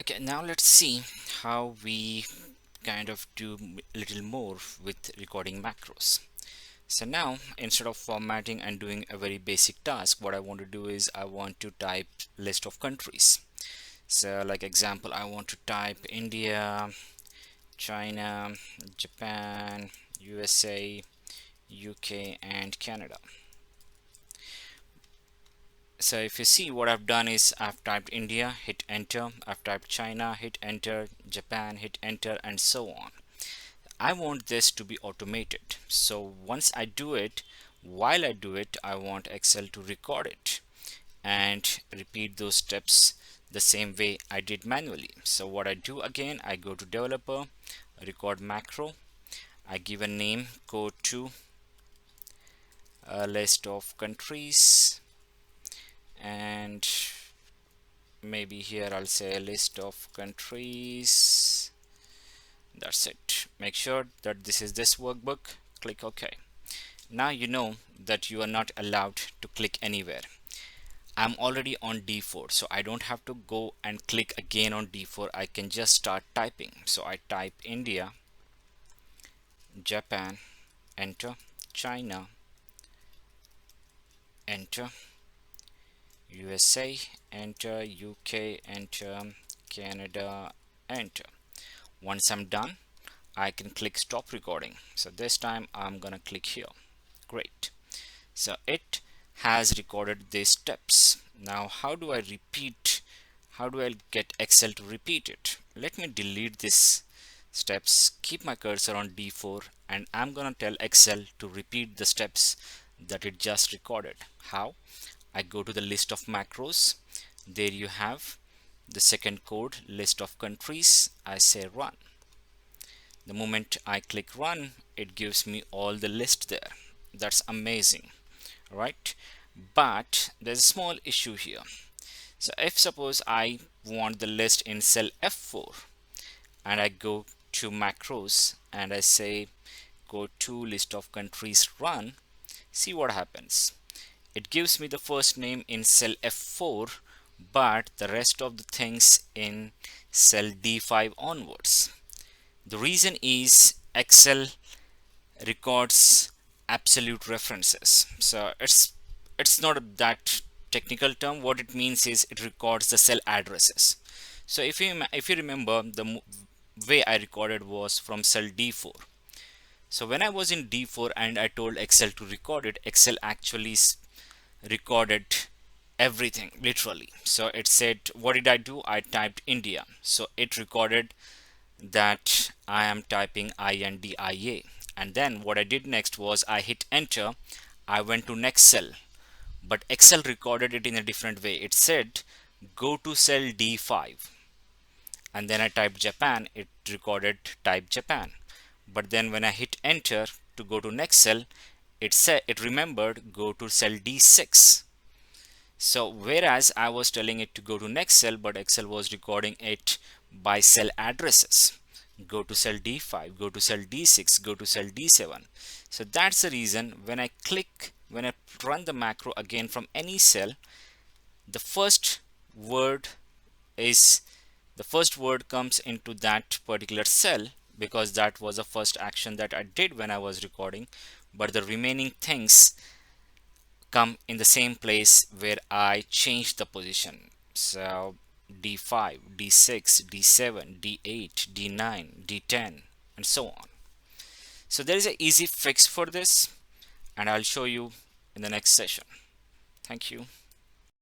Okay, now let's see how we kind of do a little more with recording macros. So now instead of formatting and doing a very basic task, what I want to do is I want to type list of countries. So like example, I want to type India, China, Japan, USA, UK and Canada. So if you see, what I've done is I've typed India, hit enter, I've typed China, hit enter, Japan, hit enter, and so on. I want this to be automated. So once I do it, while I do it, I want Excel to record it and repeat those steps the same way I did manually. So what I do again, I go to developer, record macro, I give a name, go to a list of countries, and maybe here I'll say a list of countries. That's it. Make sure that this is this workbook. Click OK. Now you know that you are not allowed to click anywhere. I'm already on D4, so I don't have to go and click again on D4. I can just start typing. So I type India, Japan, enter, China, enter, USA, enter, UK, enter, Canada, enter. Once I'm done, I can click stop recording. So this time I'm gonna click here. Great. So it has recorded these steps. Now how do I repeat? How do I get Excel to repeat it? Let me delete these steps, keep my cursor on D4, and I'm gonna tell Excel to repeat the steps that it just recorded. How? I go to the list of macros. There you have the second code, list of countries. I say run. The moment I click run, it gives me all the list there. That's amazing, right? But there's a small issue here. So if suppose I want the list in cell F4 and I go to macros and I say go to list of countries run, see what happens. It gives me the first name in cell F4 but the rest of the things in cell D5 onwards. The reason is Excel records absolute references. So it's not that technical term. What it means is it records the cell addresses. So if you remember, the way I recorded was from cell D4. So when I was in D4 and I told Excel to record it, Excel actually recorded everything literally. So it said, what did I do? I typed India, so it recorded that I am typing INDIA. And then what I did next was I hit enter. I went to next cell, but Excel recorded it in a different way. It said go to cell D5, and then I typed Japan. It recorded type Japan. But then when I hit enter to go to next cell, it said it remembered go to cell D6. So whereas I was telling it to go to next cell, but Excel was recording it by cell addresses. Go to cell D5, go to cell D6, go to cell D7. So that's the reason when I run the macro again from any cell, the first word is the first word comes into that particular cell because that was the first action that I did when I was recording, but the remaining things come in the same place where I changed the position. So D5, D6, D7, D8, D9, D10, and so on. So there is an easy fix for this, and I'll show you in the next session. Thank you.